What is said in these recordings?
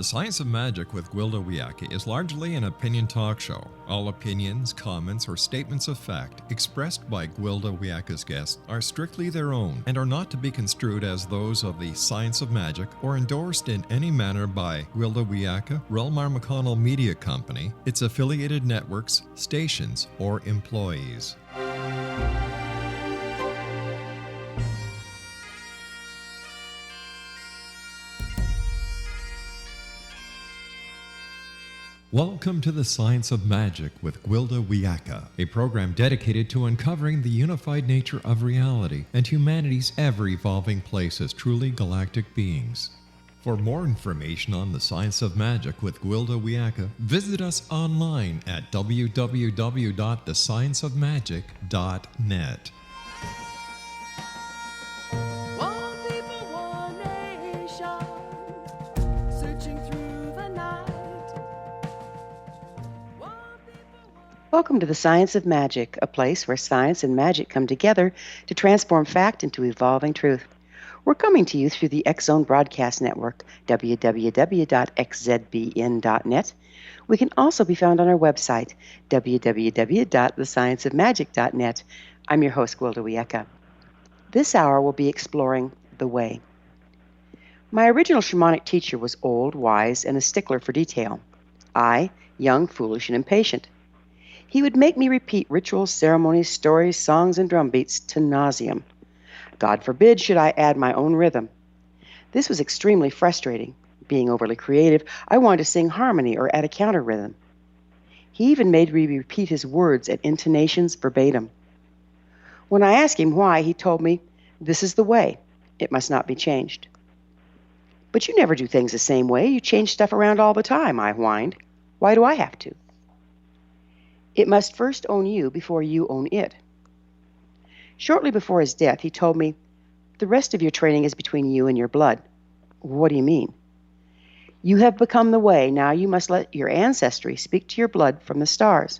Science of Magic with Gwilda Wiyaka is largely an opinion talk show. All opinions, comments, or statements of fact expressed by Gwilda Wiyaka's guests are strictly their own and are not to be construed as those of the Science of Magic or endorsed in any manner by Gwilda Wiyaka, Relmar McConnell Media Company, its affiliated networks, stations, or employees. Welcome to the Science of Magic with Gwilda Wiyaka, a program dedicated to uncovering the unified nature of reality and humanity's ever-evolving place as truly galactic beings. For more information on the Science of Magic with Gwilda Wiyaka, visit us online at www.thescienceofmagic.net. Welcome to the Science of Magic, a place where science and magic come together to transform fact into evolving truth. We're coming to you through the X-Zone Broadcast Network, www.xzbn.net. We can also be found on our website, www.thescienceofmagic.net. I'm your host, Gwilda Wiyaka. This hour we'll be exploring the way. My original shamanic teacher was old, wise, and a stickler for detail. I, young, foolish, and impatient. He would make me repeat rituals, ceremonies, stories, songs, and drum beats to nauseam. God forbid should I add my own rhythm. This was extremely frustrating. Being overly creative, I wanted to sing harmony or add a counter rhythm. He even made me repeat his words and intonations verbatim. When I asked him why, he told me, "This is the way. It must not be changed." "But you never do things the same way. You change stuff around all the time," I whined. "Why do I have to?" "It must first own you before you own it." Shortly before his death, he told me, "The rest of your training is between you and your blood." "What do you mean?" "You have become the way. Now you must let your ancestry speak to your blood from the stars."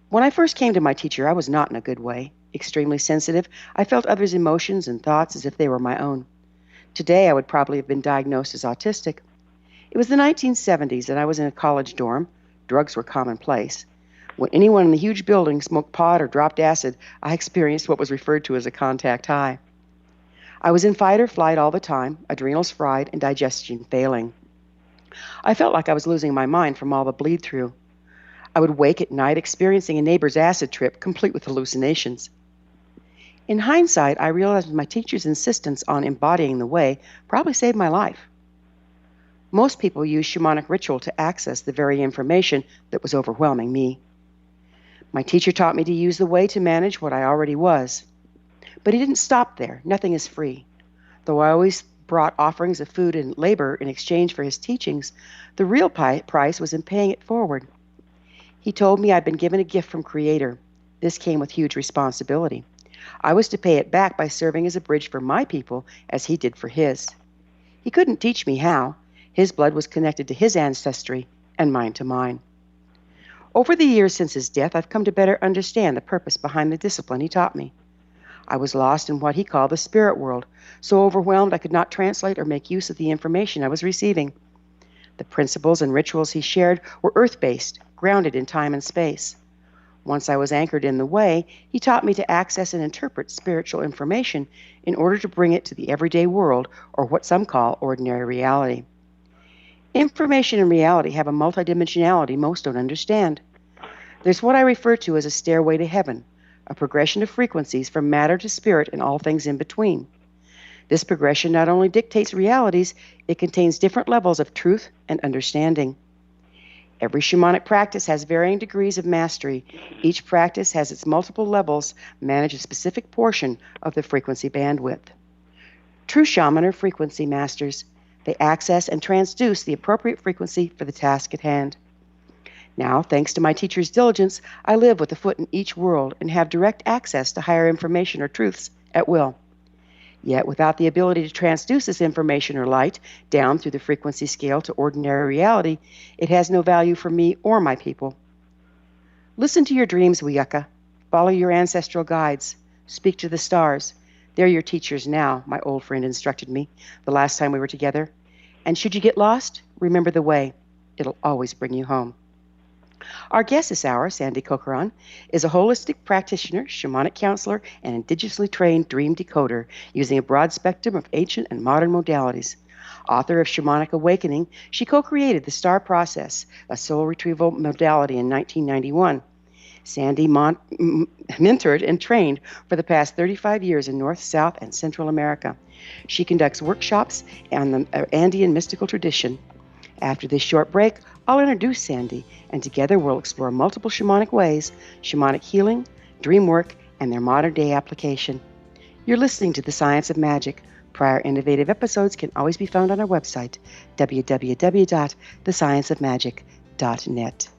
When I first came to my teacher, I was not in a good way. Extremely sensitive, I felt others' emotions and thoughts as if they were my own. Today, I would probably have been diagnosed as autistic. It was the 1970s, and I was in a college dorm. Drugs were commonplace. When anyone in the huge building smoked pot or dropped acid, I experienced what was referred to as a contact high. I was in fight or flight all the time, adrenals fried and digestion failing. I felt like I was losing my mind from all the bleed-through. I would wake at night experiencing a neighbor's acid trip, complete with hallucinations. In hindsight, I realized my teacher's insistence on embodying the way probably saved my life. Most people use shamanic ritual to access the very information that was overwhelming me. My teacher taught me to use the way to manage what I already was. But he didn't stop there. Nothing is free. Though I always brought offerings of food and labor in exchange for his teachings, the real price was in paying it forward. He told me I'd been given a gift from Creator. This came with huge responsibility. I was to pay it back by serving as a bridge for my people as he did for his. He couldn't teach me how. His blood was connected to his ancestry and mine to mine. Over the years since his death, I've come to better understand the purpose behind the discipline he taught me. I was lost in what he called the spirit world, so overwhelmed I could not translate or make use of the information I was receiving. The principles and rituals he shared were earth-based, grounded in time and space. Once I was anchored in the way, he taught me to access and interpret spiritual information in order to bring it to the everyday world, or what some call ordinary reality. Information and reality have a multidimensionality most don't understand. There's what I refer to as a stairway to heaven, a progression of frequencies from matter to spirit and all things in between. This progression not only dictates realities, it contains different levels of truth and understanding. Every shamanic practice has varying degrees of mastery. Each practice has its multiple levels, manage a specific portion of the frequency bandwidth. True shaman are frequency masters. They access and transduce the appropriate frequency for the task at hand. Now, thanks to my teacher's diligence, I live with a foot in each world and have direct access to higher information or truths at will. Yet, without the ability to transduce this information or light down through the frequency scale to ordinary reality, it has no value for me or my people. Listen to your dreams, Wiyaka. Follow your ancestral guides. Speak to the stars. They're your teachers now, my old friend instructed me the last time we were together. And should you get lost, remember the way. It'll always bring you home. Our guest this hour, Sandra Corcoran, is a holistic practitioner, shamanic counselor, and indigenously trained dream decoder using a broad spectrum of ancient and modern modalities. Author of Shamanic Awakening, she co-created the STAR process, a soul retrieval modality, in 1991. Sandy mentored and trained for the past 35 years in North, South, and Central America. She conducts workshops on the Andean Mystical Tradition. After this short break, I'll introduce Sandy, and together we'll explore multiple shamanic ways, shamanic healing, dream work, and their modern-day application. You're listening to The Science of Magic. Prior innovative episodes can always be found on our website, www.thescienceofmagic.net.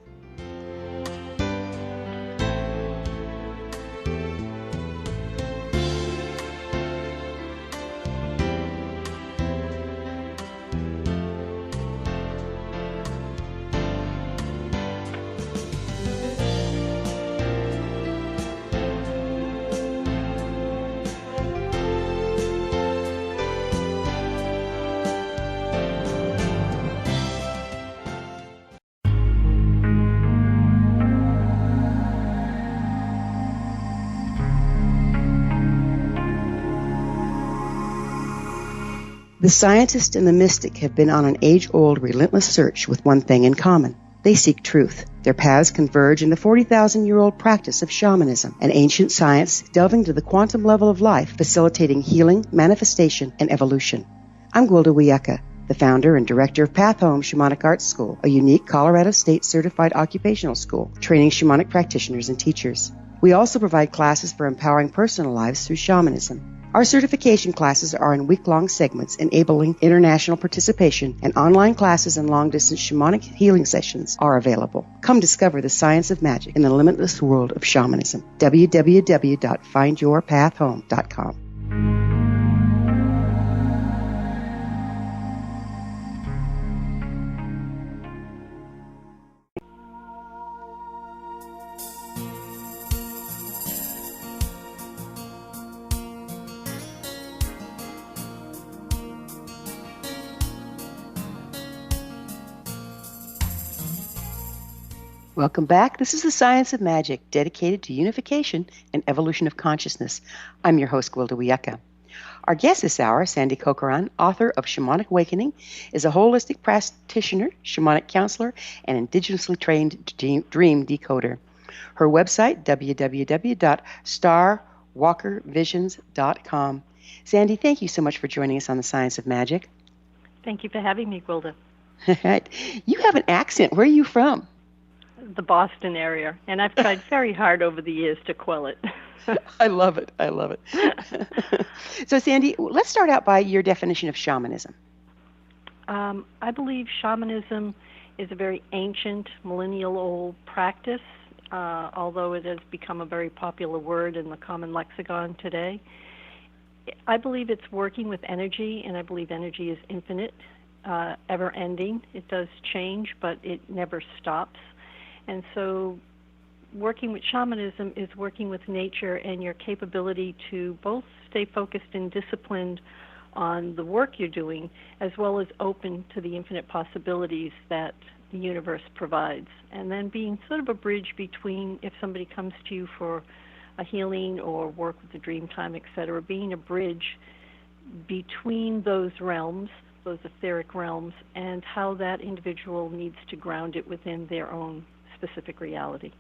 The scientist and the mystic have been on an age-old, relentless search with one thing in common. They seek truth. Their paths converge in the 40,000-year-old practice of shamanism, an ancient science delving to the quantum level of life, facilitating healing, manifestation, and evolution. I'm Gwilda Wiyaka, the founder and director of Path Home Shamanic Arts School, a unique Colorado State certified occupational school training shamanic practitioners and teachers. We also provide classes for empowering personal lives through shamanism. Our certification classes are in week-long segments enabling international participation, and online classes and long-distance shamanic healing sessions are available. Come discover the science of magic in the limitless world of shamanism. www.findyourpathhome.com. Welcome back. This is The Science of Magic, dedicated to unification and evolution of consciousness. I'm your host, Gwilda Wiyaka. Our guest this hour, Sandra Corcoran, author of Shamanic Awakening, is a holistic practitioner, shamanic counselor, and indigenously trained dream decoder. Her website, www.starwalkervisions.com. Sandy, thank you so much for joining us on The Science of Magic. Thank you for having me, Gwilda. You have an accent. Where are you from? The Boston area, and I've tried very hard over the years to quell it. I love it. I love it. So, Sandy, let's start out by your definition of shamanism. I believe shamanism is a very ancient, millennial-old practice, although it has become a very popular word in the common lexicon today. I believe it's working with energy, and I believe energy is infinite, ever-ending. It does change, but it never stops. And so working with shamanism is working with nature and your capability to both stay focused and disciplined on the work you're doing, as well as open to the infinite possibilities that the universe provides. And then being sort of a bridge between, if somebody comes to you for a healing or work with the dream time, etc., being a bridge between those realms, those etheric realms, and how that individual needs to ground it within their own specific reality.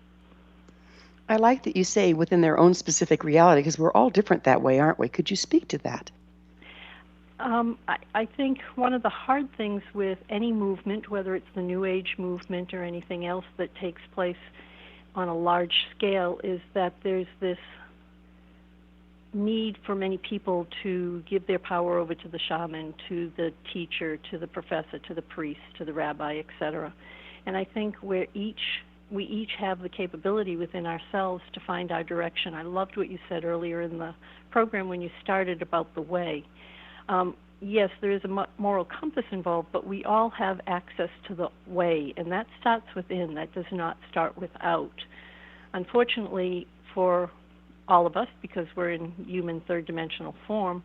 I like that you say within their own specific reality, because we're all different that way, aren't we? Could you speak to that? I think one of the hard things with any movement, whether it's the New Age movement or anything else that takes place on a large scale, is that there's this need for many people to give their power over to the shaman, to the teacher, to the professor, to the priest, to the rabbi, etc. And I think we each have the capability within ourselves to find our direction. I loved what you said earlier in the program when you started about the way. Yes, there is a moral compass involved, but we all have access to the way, and that starts within. That does not start without. Unfortunately, for all of us, because we're in human third-dimensional form,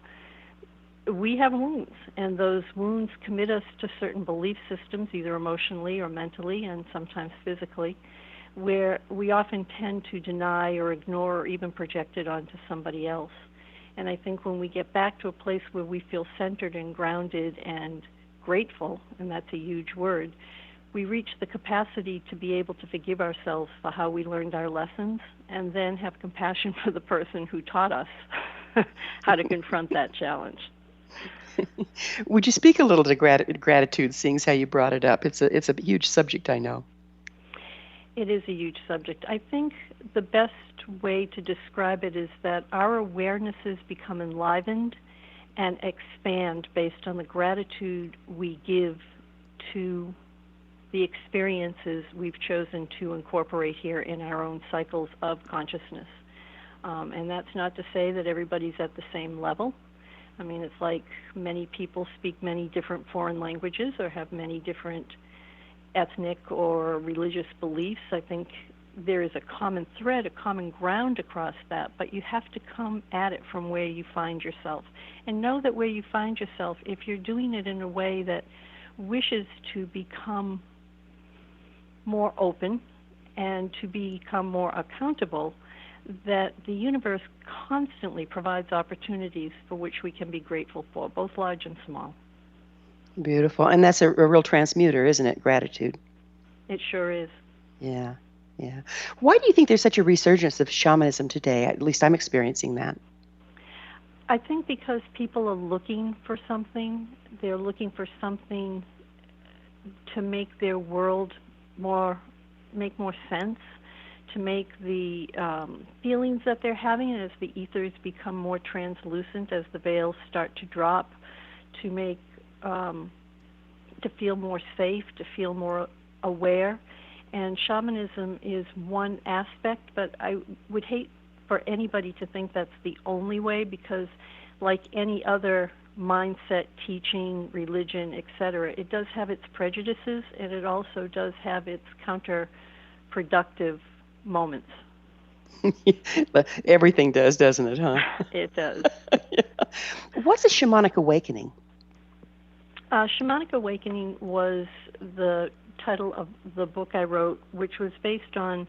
we have wounds, and those wounds commit us to certain belief systems, either emotionally or mentally, and sometimes physically, where we often tend to deny or ignore or even project it onto somebody else. And I think when we get back to a place where we feel centered and grounded and grateful, and that's a huge word, we reach the capacity to be able to forgive ourselves for how we learned our lessons, and then have compassion for the person who taught us how to confront that challenge. Would you speak a little to gratitude, seeing as how you brought it up? It's a huge subject, I know. It is a huge subject. I think the best way to describe it is that our awarenesses become enlivened and expand based on the gratitude we give to the experiences we've chosen to incorporate here in our own cycles of consciousness. And that's not to say that everybody's at the same level. I mean, it's like many people speak many different foreign languages or have many different ethnic or religious beliefs. I think there is a common thread, a common ground across that, but you have to come at it from where you find yourself. And know that where you find yourself, if you're doing it in a way that wishes to become more open and to become more accountable, that the universe constantly provides opportunities for which we can be grateful for, both large and small. Beautiful. And that's a real transmuter, isn't it? Gratitude. It sure is. Yeah, yeah. Why do you think there's such a resurgence of shamanism today? At least I'm experiencing that. I think because people are looking for something. They're looking for something to make their world make more sense, to make the feelings that they're having as the ethers become more translucent, as the veils start to drop, to make to feel more safe, to feel more aware. And shamanism is one aspect, but I would hate for anybody to think that's the only way, because like any other mindset, teaching, religion, etc., it does have its prejudices, and it also does have its counterproductive moments. Everything does, doesn't it, huh? It does. Yeah. What's a shamanic awakening? Shamanic Awakening was the title of the book I wrote, which was based on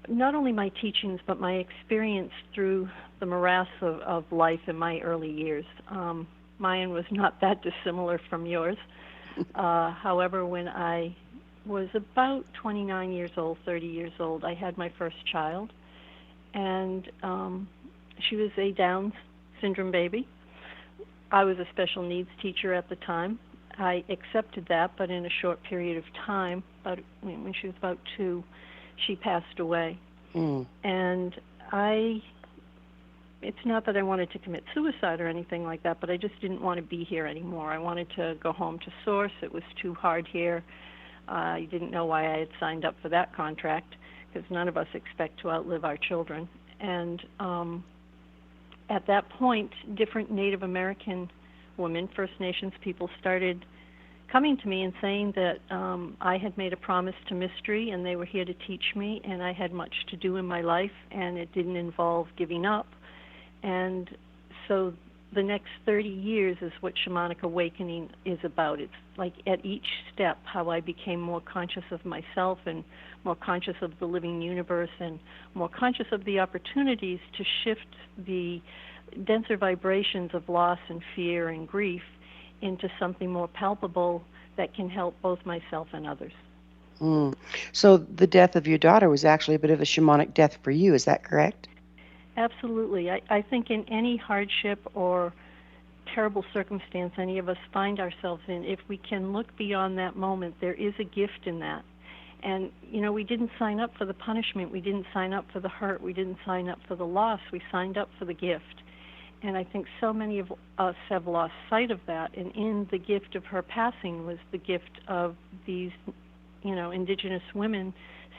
not only my teachings, but my experience through the morass of life in my early years. Mine was not that dissimilar from yours. However, when I was about 29 years old, 30 years old, I had my first child, and she was a Down syndrome baby. I was a special needs teacher at the time. I accepted that, but in a short period of time, when she was about 2, she passed away. And it's not that I wanted to commit suicide or anything like that, but I just didn't want to be here anymore. I wanted to go home to Source. It was too hard here. I didn't know why I had signed up for that contract, because none of us expect to outlive our children. And at that point, different Native American women, First Nations people, started coming to me and saying that I had made a promise to Mystery, and they were here to teach me, and I had much to do in my life, and it didn't involve giving up. And so the next 30 years is what Shamanic Awakening is about. It's like at each step how I became more conscious of myself and more conscious of the living universe and more conscious of the opportunities to shift the denser vibrations of loss and fear and grief into something more palpable that can help both myself and others. So the death of your daughter was actually a bit of a shamanic death for you, is that correct? Absolutely. I think in any hardship or terrible circumstance any of us find ourselves in, if we can look beyond that moment, there is a gift in that. And, we didn't sign up for the punishment. We didn't sign up for the hurt. We didn't sign up for the loss. We signed up for the gift. And I think so many of us have lost sight of that. And in the gift of her passing was the gift of these, indigenous women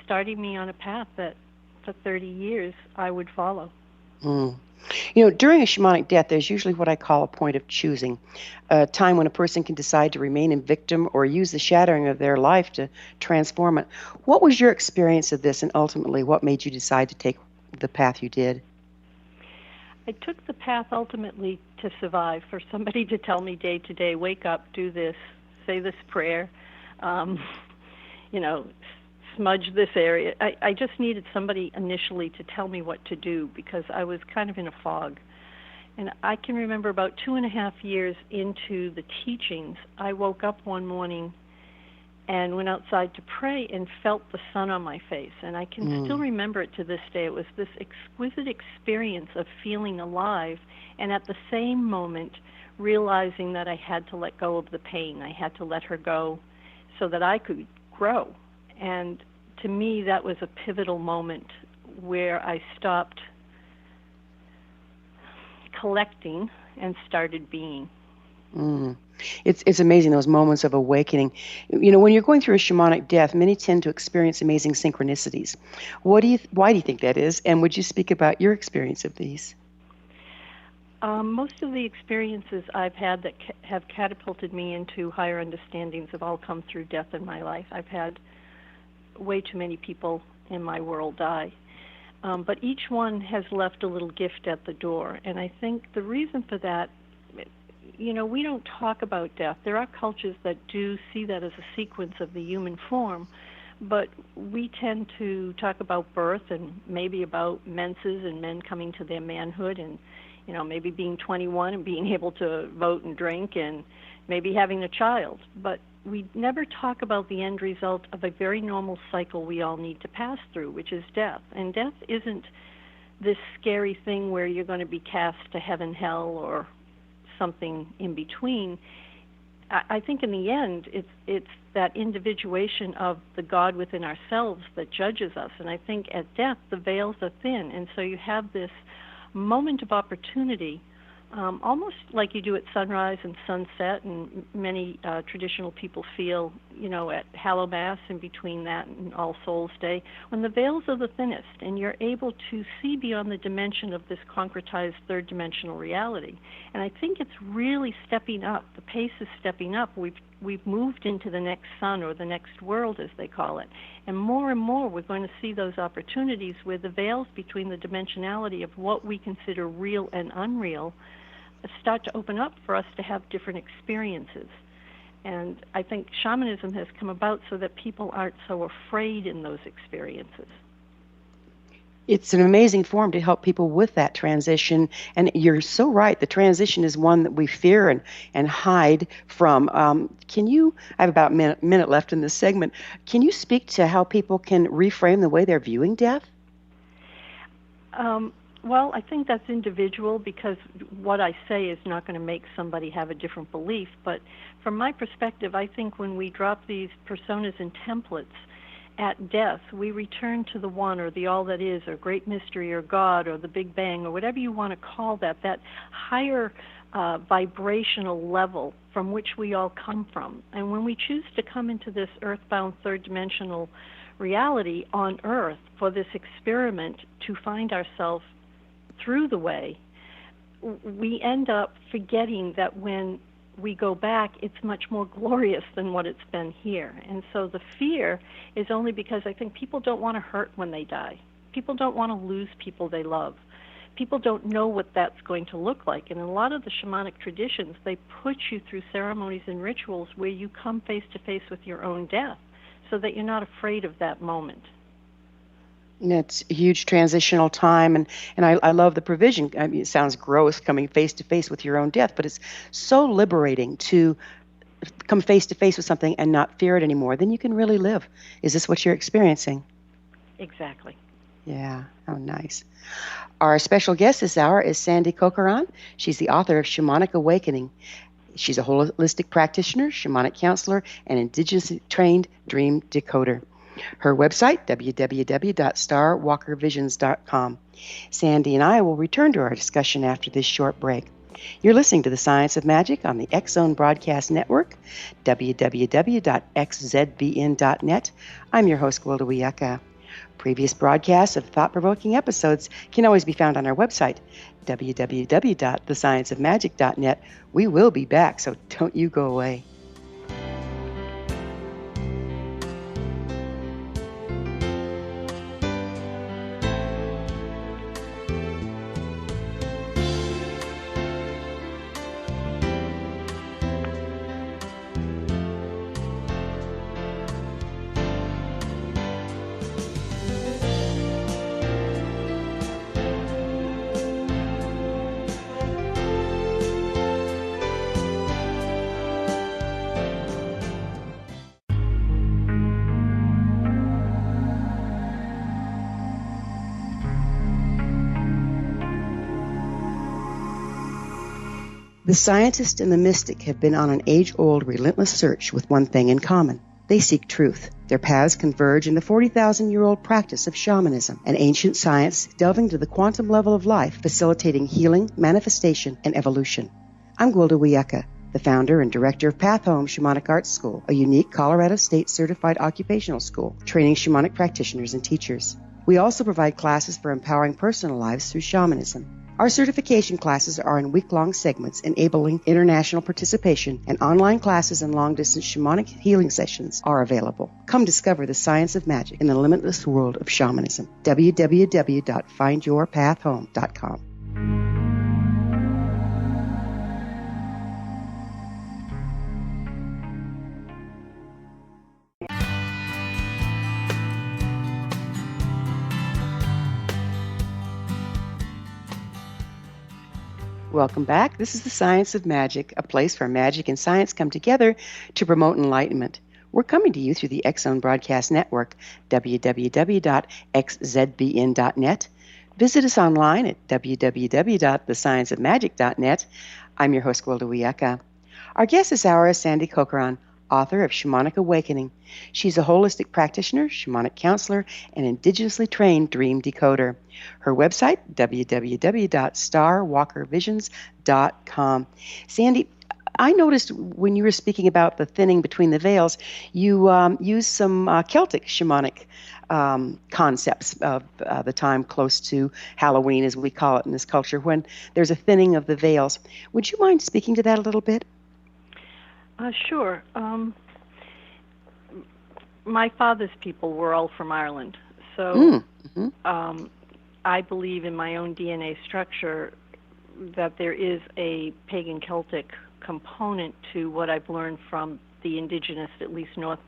starting me on a path that for 30 years I would follow. During a shamanic death, there's usually what I call a point of choosing, a time when a person can decide to remain in victim or use the shattering of their life to transform it. What was your experience of this, and ultimately what made you decide to take the path you did? I took the path ultimately to survive, for somebody to tell me day to day, wake up, do this, say this prayer, you know, smudge this area. I just needed somebody initially to tell me what to do because I was kind of in a fog. And I can remember about 2.5 years into the teachings, I woke up one morning and went outside to pray and felt the sun on my face. And I can still remember it to this day. It was this exquisite experience of feeling alive and at the same moment realizing that I had to let go of the pain. I had to let her go so that I could grow. And to me, that was a pivotal moment where I stopped collecting and started being. It's amazing, those moments of awakening. You know, when you're going through a shamanic death, many tend to experience amazing synchronicities. Why do you think that is? And would you speak about your experience of these? Most of the experiences I've had that have catapulted me into higher understandings have all come through death in my life. I've had way too many people in my world die. But each one has left a little gift at the door. And I think the reason for that, you know, we don't talk about death. There are cultures that do see that as a sequence of the human form, but we tend to talk about birth and maybe about menses and men coming to their manhood and, you know, maybe being 21 and being able to vote and drink and maybe having a child. But we never talk about the end result of a very normal cycle we all need to pass through, which is death. And death isn't this scary thing where you're going to be cast to heaven, hell, or something in between. I think in the end, it's that individuation of the God within ourselves that judges us. And I think at death, the veils are thin. And so you have this moment of opportunity, almost like you do at sunrise and sunset, and many traditional people feel, you know, at Hallow Mass in between that and All Souls Day, when the veils are the thinnest and you're able to see beyond the dimension of this concretized third-dimensional reality. And I think it's really stepping up. The pace is stepping up. We've moved into the next sun, or the next world, as they call it. And more we're going to see those opportunities where the veils between the dimensionality of what we consider real and unreal start to open up for us to have different experiences. And I think shamanism has come about so that people aren't so afraid in those experiences. It's an amazing form to help people with that transition. And you're so right. The transition is one that we fear and hide from. I have about a minute left in this segment. Can you speak to how people can reframe the way they're viewing death? Well, I think that's individual, because what I say is not going to make somebody have a different belief. But from my perspective, I think when we drop these personas and templates at death, we return to the one, or the all that is, or great mystery, or God, or the Big Bang, or whatever you want to call that higher vibrational level from which we all come from. And when we choose to come into this earthbound third-dimensional reality on Earth for this experiment to find ourselves through the way, we end up forgetting that when we go back, it's much more glorious than what it's been here. And so the fear is only because I think people don't want to hurt when they die. People don't want to lose people they love. People don't know what that's going to look like. And in a lot of the shamanic traditions, they put you through ceremonies and rituals where you come face to face with your own death so that you're not afraid of that moment. It's a huge transitional time, and I love the provision. I mean, it sounds gross, coming face to face with your own death, but it's so liberating to come face to face with something and not fear it anymore. Then you can really live. Is this what you're experiencing? Exactly. Yeah, how nice. Our special guest this hour is Sandra Corcoran. She's the author of Shamanic Awakening. She's a holistic practitioner, shamanic counselor, and indigenously trained dream decoder. Her website, www.starwalkervisions.com. Sandy and I will return to our discussion after this short break. You're listening to The Science of Magic on the X-Zone Broadcast Network, www.xzbn.net. I'm your host, Gwilda Wiyaka. Previous broadcasts of thought-provoking episodes can always be found on our website, www.thescienceofmagic.net. We will be back, so don't you go away. The scientist and the mystic have been on an age-old, relentless search with one thing in common. They seek truth. Their paths converge in the 40,000-year-old practice of shamanism, an ancient science delving to the quantum level of life, facilitating healing, manifestation, and evolution. I'm Gwilda Wiyaka, the founder and director of Path Home Shamanic Arts School, a unique Colorado State certified occupational school training shamanic practitioners and teachers. We also provide classes for empowering personal lives through shamanism. Our certification classes are in week-long segments enabling international participation, and online classes and long-distance shamanic healing sessions are available. Come discover the science of magic in the limitless world of shamanism. www.findyourpathhome.com. Welcome back. This is the Science of Magic, a place where magic and science come together to promote enlightenment. We're coming to you through the X-Zone Broadcast Network, www.xzbn.net. Visit us online at www.thescienceofmagic.net. I'm your host, Gwilda Wiyaka. Our guest this hour is Sandra Corcoran, author of Shamanic Awakening. She's a holistic practitioner, shamanic counselor, and indigenously trained dream decoder. Her website, www.starwalkervisions.com. Sandy, I noticed when you were speaking about the thinning between the veils, you used some Celtic shamanic concepts of the time close to Halloween, as we call it in this culture, when there's a thinning of the veils. Would you mind speaking to that a little bit? Sure. My father's people were all from Ireland, so I believe in my own DNA structure that there is a pagan Celtic component to what I've learned from the indigenous, at least North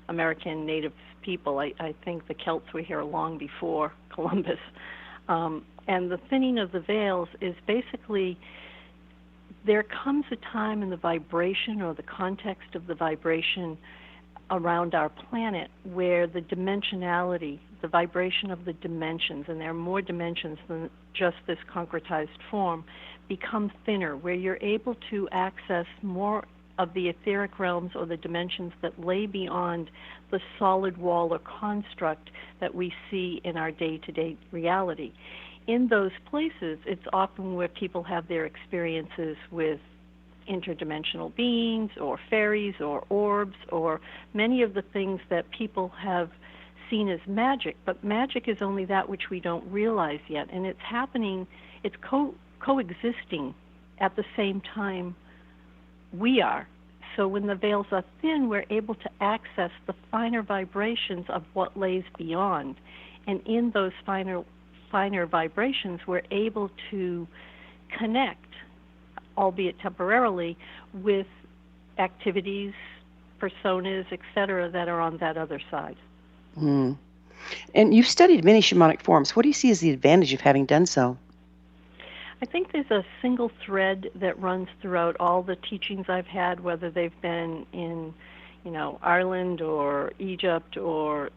American native people. I think the Celts were here long before Columbus. And the thinning of the veils is basically, there comes a time in the vibration or the context of the vibration around our planet where the dimensionality, the vibration of the dimensions, and there are more dimensions than just this concretized form, becomes thinner, where you're able to access more of the etheric realms or the dimensions that lay beyond the solid wall or construct that we see in our day-to-day reality. In those places, it's often where people have their experiences with interdimensional beings or fairies or orbs or many of the things that people have seen as magic, but magic is only that which we don't realize yet, and it's happening, it's coexisting at the same time we are. So when the veils are thin, we're able to access the finer vibrations of what lays beyond, and in those finer vibrations, we're able to connect, albeit temporarily, with activities, personas, etc., that are on that other side. Mm. And you've studied many shamanic forms. What do you see as the advantage of having done so? I think there's a single thread that runs throughout all the teachings I've had, whether they've been in, Ireland or Egypt or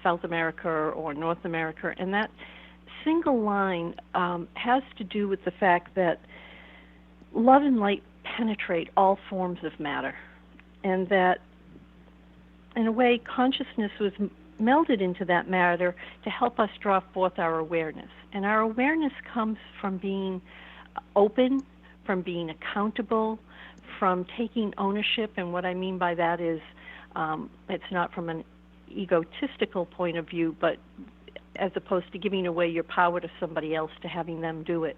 South America or North America, and that single line has to do with the fact that love and light penetrate all forms of matter, and that, in a way, consciousness was melded into that matter to help us draw forth our awareness. And our awareness comes from being open, from being accountable, from taking ownership. And what I mean by that is it's not from an egotistical point of view, but as opposed to giving away your power to somebody else, to having them do it.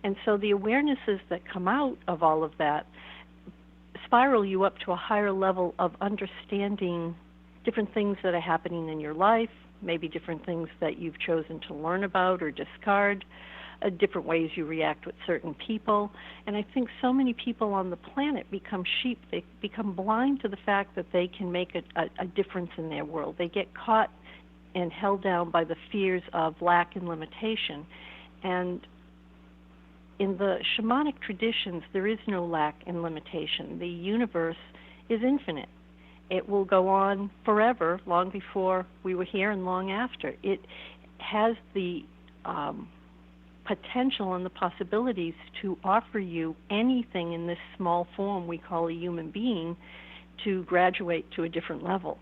And so the awarenesses that come out of all of that spiral you up to a higher level of understanding different things that are happening in your life, maybe different things that you've chosen to learn about or discard, different ways you react with certain people. And I think so many people on the planet become sheep. They become blind to the fact that they can make a difference in their world. They get caught and held down by the fears of lack and limitation. And in the shamanic traditions, there is no lack and limitation. The universe is infinite. It will go on forever, long before we were here and long after. It has the potential and the possibilities to offer you anything in this small form we call a human being to graduate to a different level.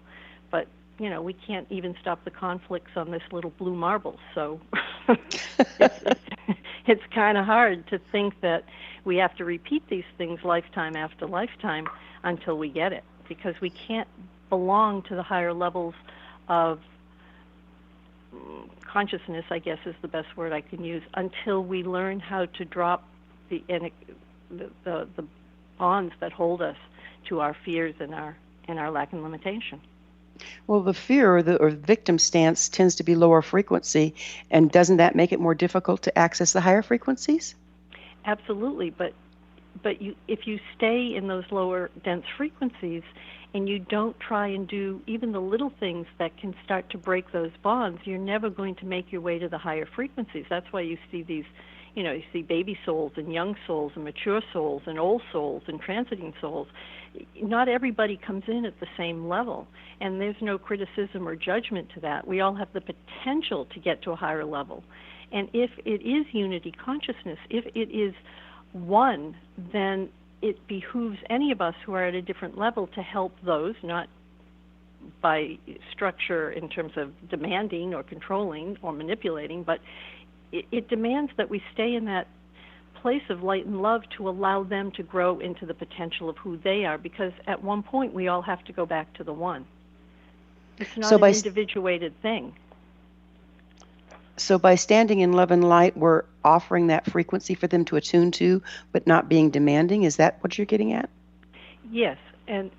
But, we can't even stop the conflicts on this little blue marble, so it's kind of hard to think that we have to repeat these things lifetime after lifetime until we get it, because we can't belong to the higher levels of consciousness, I guess is the best word I can use, until we learn how to drop the bonds that hold us to our fears and our lack and limitation. Well, the fear or the victim stance tends to be lower frequency, and doesn't that make it more difficult to access the higher frequencies? Absolutely, but if you stay in those lower dense frequencies and you don't try and do even the little things that can start to break those bonds, you're never going to make your way to the higher frequencies. That's why you see these, you see baby souls and young souls and mature souls and old souls and transiting souls. Not everybody comes in at the same level, and there's no criticism or judgment to that. We all have the potential to get to a higher level. And if it is unity consciousness, if it is one, then it behooves any of us who are at a different level to help those, not by structure in terms of demanding or controlling or manipulating, but it demands that we stay in that place of light and love to allow them to grow into the potential of who they are, because at one point we all have to go back to the one. It's not an individuated thing. So by standing in love and light, we're offering that frequency for them to attune to, but not being demanding. Is that what you're getting at? Yes, and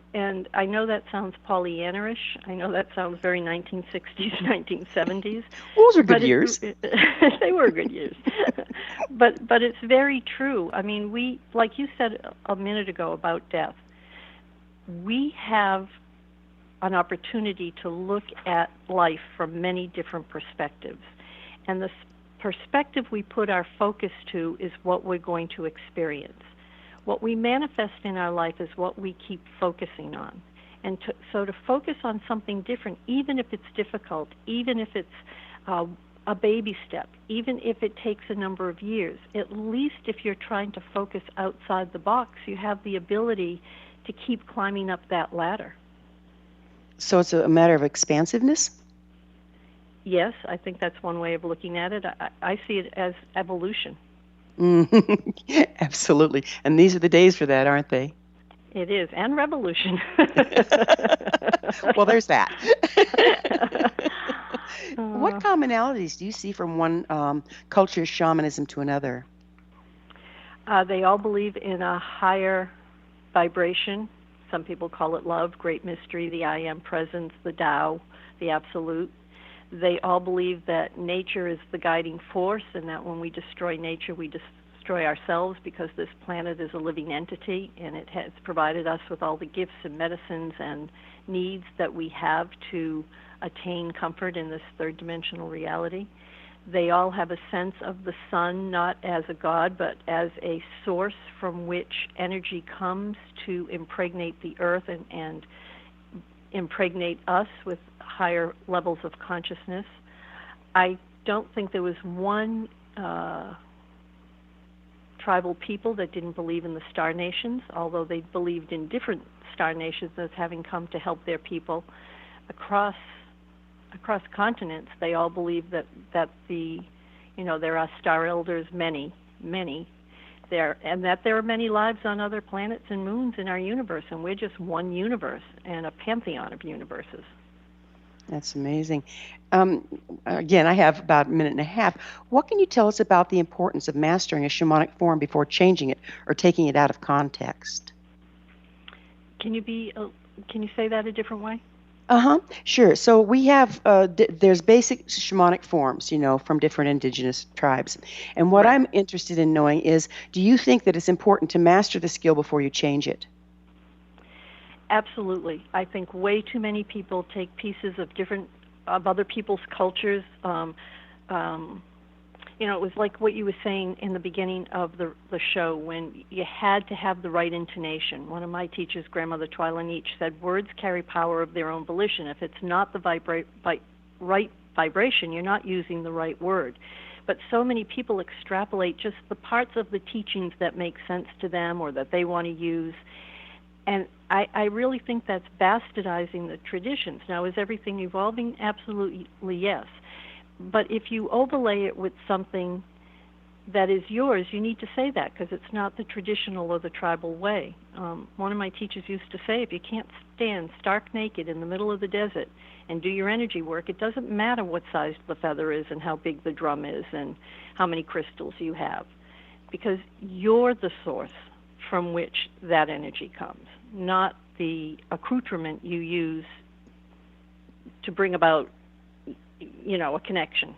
I know that sounds Pollyanna-ish. I know that sounds very 1960s, 1970s. Those are good years. They were good years. But it's very true. I mean, we, like you said a minute ago about death, we have an opportunity to look at life from many different perspectives. And the perspective we put our focus to is what we're going to experience. What we manifest in our life is what we keep focusing on. And so to focus on something different, even if it's difficult, even if it's a baby step, even if it takes a number of years, at least if you're trying to focus outside the box, you have the ability to keep climbing up that ladder. So it's a matter of expansiveness? Yes, I think that's one way of looking at it. I see it as evolution. Absolutely. And these are the days for that, aren't they? It is, and revolution. Well, there's that. What commonalities do you see from one culture's shamanism to another? They all believe in a higher vibration. Some people call it love, great mystery, the I Am presence, the Tao, the Absolute. They all believe that nature is the guiding force, and that when we destroy nature, we destroy ourselves, because this planet is a living entity, and it has provided us with all the gifts and medicines and needs that we have to attain comfort in this third-dimensional reality. They all have a sense of the sun not as a god, but as a source from which energy comes to impregnate the earth and impregnate us with higher levels of consciousness. I don't think there was one tribal people that didn't believe in the star nations, although they believed in different star nations as having come to help their people. Across continents, they all believe that there are star elders, many there, and that there are many lives on other planets and moons in our universe, and we're just one universe and a pantheon of universes. That's amazing. Again, I have about a minute and a half. What can you tell us about the importance of mastering a shamanic form before changing it or taking it out of context? Can you say that a different way? Sure. So we have, there's basic shamanic forms, from different indigenous tribes. And what I'm interested in knowing is, do you think that it's important to master the skill before you change it? Absolutely. I think way too many people take pieces of other people's cultures. It was like what you were saying in the beginning of the show, when you had to have the right intonation. One of my teachers, Grandmother Twyla Nietzsche, said words carry power of their own volition. If it's not the right vibration, you're not using the right word. but so many people extrapolate just the parts of the teachings that make sense to them or that they want to use. And I really think that's bastardizing the traditions. Now, is everything evolving? Absolutely yes. But if you overlay it with something that is yours, you need to say that, because it's not the traditional or the tribal way. One of my teachers used to say, if you can't stand stark naked in the middle of the desert and do your energy work, it doesn't matter what size the feather is and how big the drum is and how many crystals you have, because you're the source from which that energy comes, not the accoutrement you use to bring about, a connection.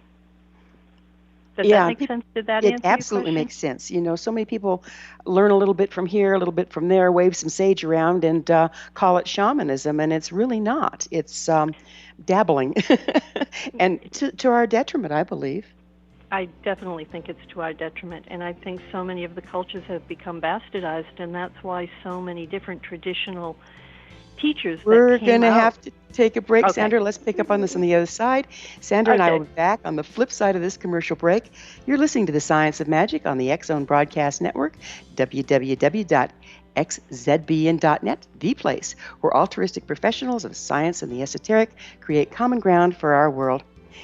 Does that make sense? Did that answer your question? It absolutely makes sense. So many people learn a little bit from here, a little bit from there, wave some sage around, and call it shamanism, and it's really not. It's dabbling, and to our detriment, I believe. I definitely think it's to our detriment, and I think so many of the cultures have become bastardized, and that's why so many different traditional teachers We're that came going to out. have to take a break, Okay. Sandra. Let's pick up on this on the other side. Sandra and I will be back on the flip side of this commercial break. You're listening to The Science of Magic on the X-Zone Broadcast Network, www.xzbn.net, the place where altruistic professionals of science and the esoteric create common ground for our world.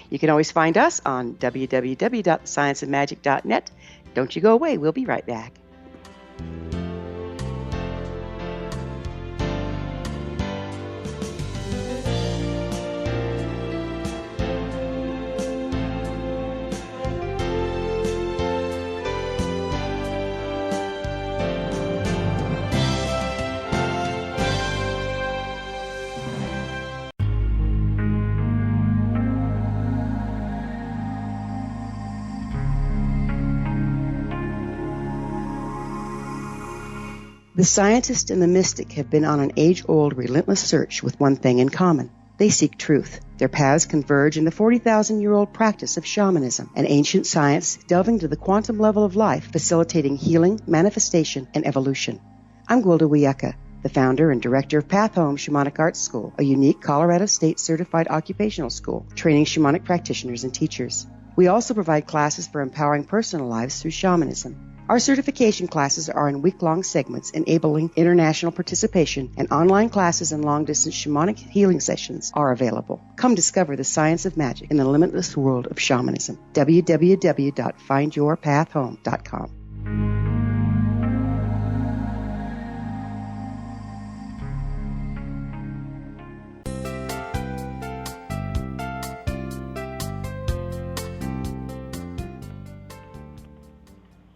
You can always find us on www.scienceofmagic.net. Don't you go away. We'll be right back. The scientist and the mystic have been on an age-old, relentless search with one thing in common. They seek truth. Their paths converge in the 40,000-year-old practice of shamanism, an ancient science delving to the quantum level of life, facilitating healing, manifestation, and evolution. I'm Gwilda Wiyaka, the founder and director of Path Home Shamanic Arts School, a unique Colorado State certified occupational school training shamanic practitioners and teachers. We also provide classes for empowering personal lives through shamanism. Our certification classes are in week-long segments enabling international participation, and online classes and long-distance shamanic healing sessions are available. Come discover the science of magic in the limitless world of shamanism. www.findyourpathhome.com.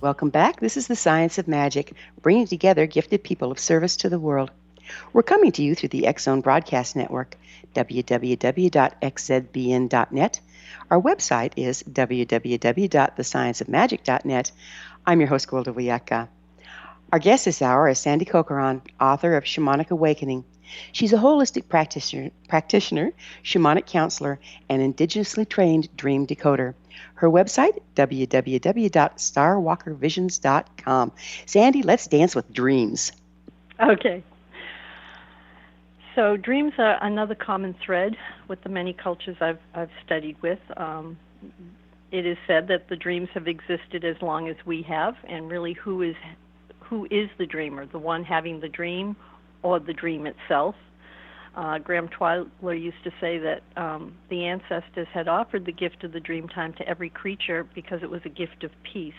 Welcome back. This is The Science of Magic, bringing together gifted people of service to the world. We're coming to you through the X-Zone Broadcast Network, www.xzbn.net. Our website is www.thescienceofmagic.net. I'm your host, Gwilda Wiyaka. Our guest this hour is Sandy Corcoran, author of Shamanic Awakening. She's a holistic practitioner, shamanic counselor, and indigenously trained dream decoder. Her website, www.starwalkervisions.com. Sandy, let's dance with dreams. Okay. So dreams are another common thread with the many cultures I've studied with. It is said that the dreams have existed as long as we have, and really who is the dreamer, the one having the dream or the dream itself? Graham Twyler used to say that the ancestors had offered the gift of the dream time to every creature because it was a gift of peace.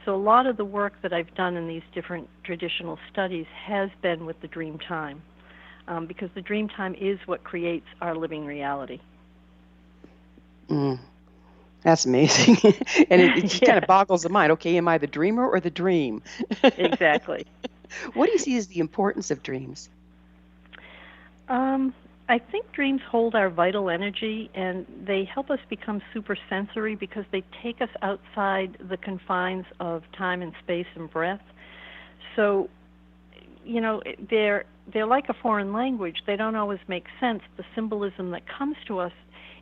So a lot of the work that I've done in these different traditional studies has been with the dream time, because the dream time is what creates our living reality. That's amazing. And it just kind of boggles the mind. Okay, am I the dreamer or the dream? Exactly. What do you see as the importance of dreams? I think dreams hold our vital energy, and they help us become supersensory because they take us outside the confines of time and space and breath. So, they're like a foreign language. They don't always make sense. The symbolism that comes to us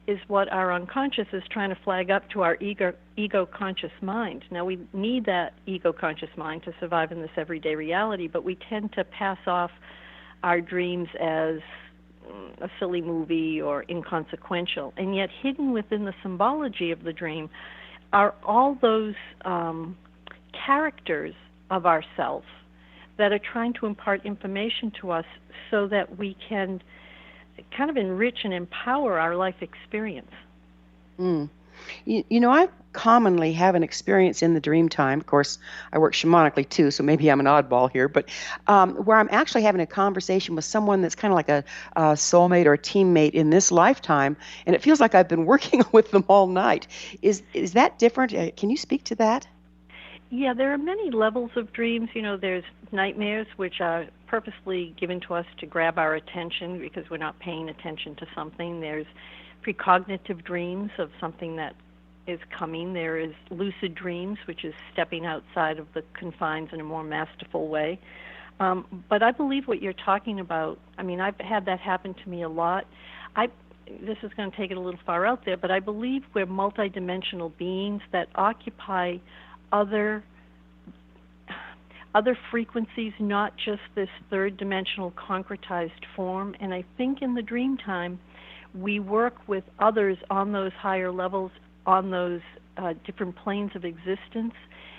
is what our unconscious is trying to flag up to our ego-conscious mind. Now, we need that ego-conscious mind to survive in this everyday reality, but we tend to pass off our dreams as a silly movie or inconsequential. And yet hidden within the symbology of the dream are all those characters of ourselves that are trying to impart information to us so that we can kind of enrich and empower our life experience. Mm. I commonly have an experience in the dream time. Of course, I work shamanically too, so maybe I'm an oddball here, but where I'm actually having a conversation with someone that's kind of like a soulmate or a teammate in this lifetime, and it feels like I've been working with them all night. Is that different? Can you speak to that? Yeah, there are many levels of dreams. There's nightmares, which are purposely given to us to grab our attention because we're not paying attention to something. There's precognitive dreams of something that is coming. There is lucid dreams, which is stepping outside of the confines in a more masterful way. But I believe what you're talking about, I've had that happen to me a lot. This is going to take it a little far out there, but I believe we're multidimensional beings that occupy other frequencies, not just this third-dimensional concretized form. And I think in the dream time, we work with others on those higher levels, on those different planes of existence,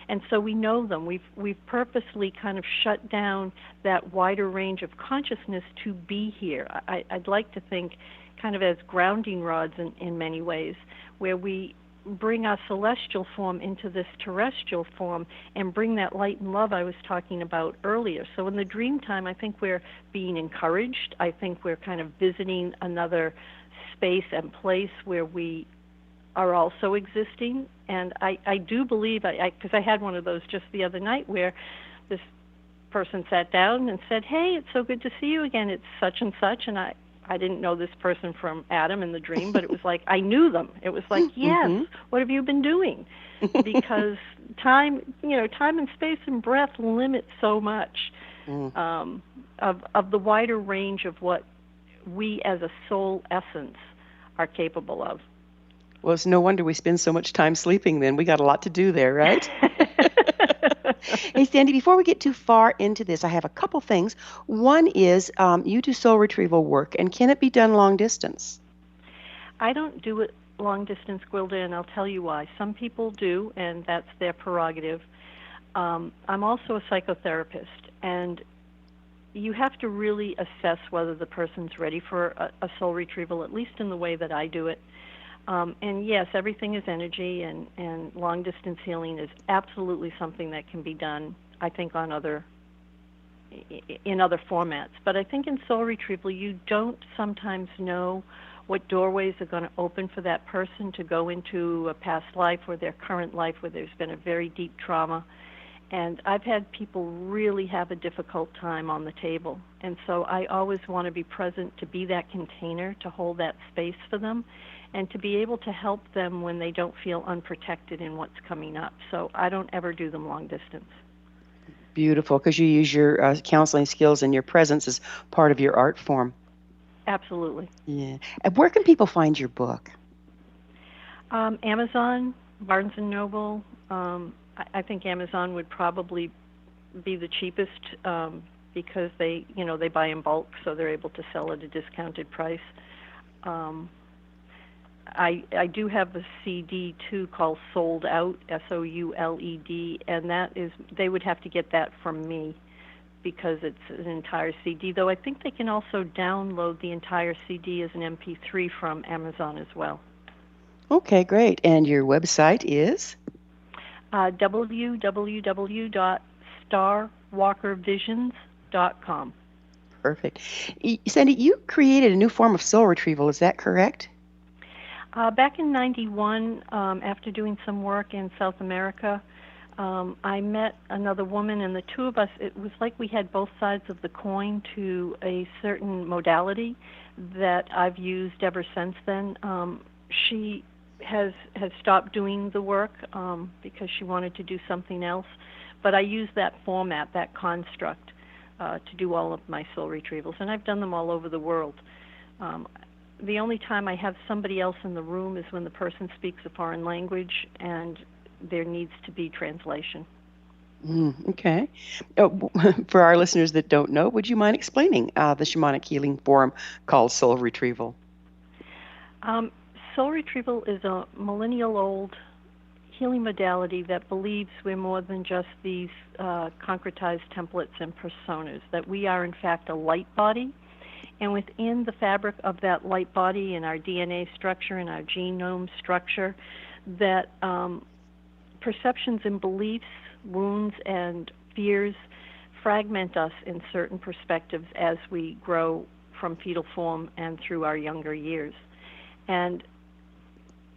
and so we know them. We've purposely kind of shut down that wider range of consciousness to be here. I'd like to think kind of as grounding rods in many ways, where we bring our celestial form into this terrestrial form and bring that light and love I was talking about earlier. So in the dream time, I think we're being encouraged. I think we're kind of visiting another space and place where we are also existing. And I do believe, because I had one of those just the other night where this person sat down and said, "Hey, it's so good to see you again. It's such and such." And I didn't know this person from Adam in the dream, but it was like I knew them. It was like, yes, what have you been doing? Because time and space and breath limit so much of the wider range of what we as a soul essence are capable of. Well, it's no wonder we spend so much time sleeping then. We got a lot to do there, right? Hey, Sandy, before we get too far into this, I have a couple things. One is you do soul retrieval work, and can it be done long distance? I don't do it long distance, Gwilda, and I'll tell you why. Some people do, and that's their prerogative. I'm also a psychotherapist, and you have to really assess whether the person's ready for a soul retrieval, at least in the way that I do it. And yes, everything is energy, and long-distance healing is absolutely something that can be done, I think, in other formats. But I think in soul retrieval, you don't sometimes know what doorways are going to open for that person to go into a past life or their current life where there's been a very deep trauma. And I've had people really have a difficult time on the table. And so I always want to be present to be that container, to hold that space for them, and to be able to help them when they don't feel unprotected in what's coming up. So I don't ever do them long distance. Beautiful, because you use your counseling skills and your presence as part of your art form. Absolutely. Yeah. And where can people find your book? Amazon, Barnes & Noble. I think Amazon would probably be the cheapest because they buy in bulk, so they're able to sell at a discounted price. I do have a CD too called Sold Out, SOULED, and they would have to get that from me because it's an entire CD, though I think they can also download the entire CD as an MP3 from Amazon as well. Okay, great. And your website is? www.starwalkervisions.com. Perfect. Sandy, you created a new form of soul retrieval, is that correct? Back in 91, after doing some work in South America, I met another woman, and the two of us, it was like we had both sides of the coin to a certain modality that I've used ever since then. She has stopped doing the work because she wanted to do something else, but I use that format, that construct, to do all of my soul retrievals, and I've done them all over the world. The only time I have somebody else in the room is when the person speaks a foreign language and there needs to be translation. Okay. For our listeners that don't know, would you mind explaining the shamanic healing form called soul retrieval? Soul retrieval is a millennial-old healing modality that believes we're more than just these concretized templates and personas, that we are in fact a light body, and within the fabric of that light body and our DNA structure and our genome structure, that perceptions and beliefs, wounds and fears fragment us in certain perspectives as we grow from fetal form and through our younger years. And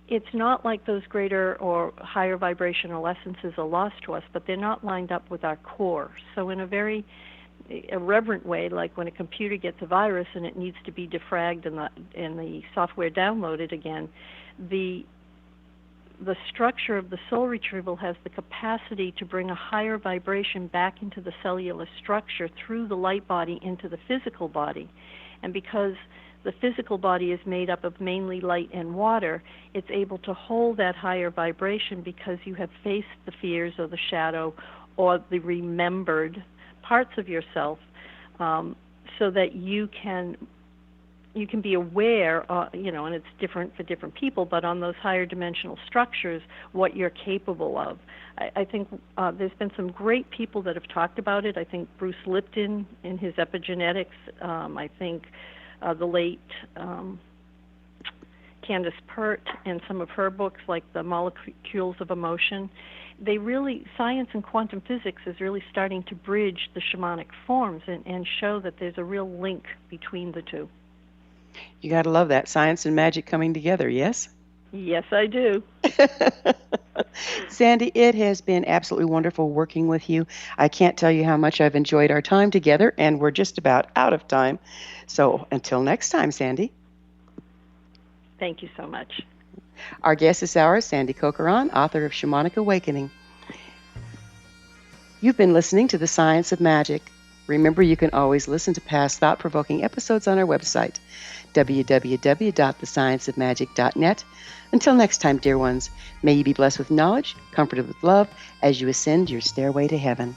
it's not like those greater or higher vibrational essences are lost to us, but they're not lined up with our core. So in a very irreverent way, like when a computer gets a virus and it needs to be defragged and the software downloaded again, the structure of the soul retrieval has the capacity to bring a higher vibration back into the cellular structure through the light body into the physical body. And because the physical body is made up of mainly light and water, it's able to hold that higher vibration because you have faced the fears or the shadow or the remembered parts of yourself, so that you can be aware, and it's different for different people, but on those higher dimensional structures, what you're capable of. I think there's been some great people that have talked about it. I think Bruce Lipton in his epigenetics, I think the late Candace Pert and some of her books like The Molecules of Emotion. Science and quantum physics is really starting to bridge the shamanic forms and show that there's a real link between the two. You got to love that, science and magic coming together, yes? Yes, I do. Sandy, it has been absolutely wonderful working with you. I can't tell you how much I've enjoyed our time together, and we're just about out of time. So until next time, Sandy. Thank you so much. Our guest this hour is Sandy Corcoran, author of Shamanic Awakening. You've been listening to The Science of Magic. Remember, you can always listen to past thought-provoking episodes on our website, www.thescienceofmagic.net. Until next time, dear ones, may you be blessed with knowledge, comforted with love, as you ascend your stairway to heaven.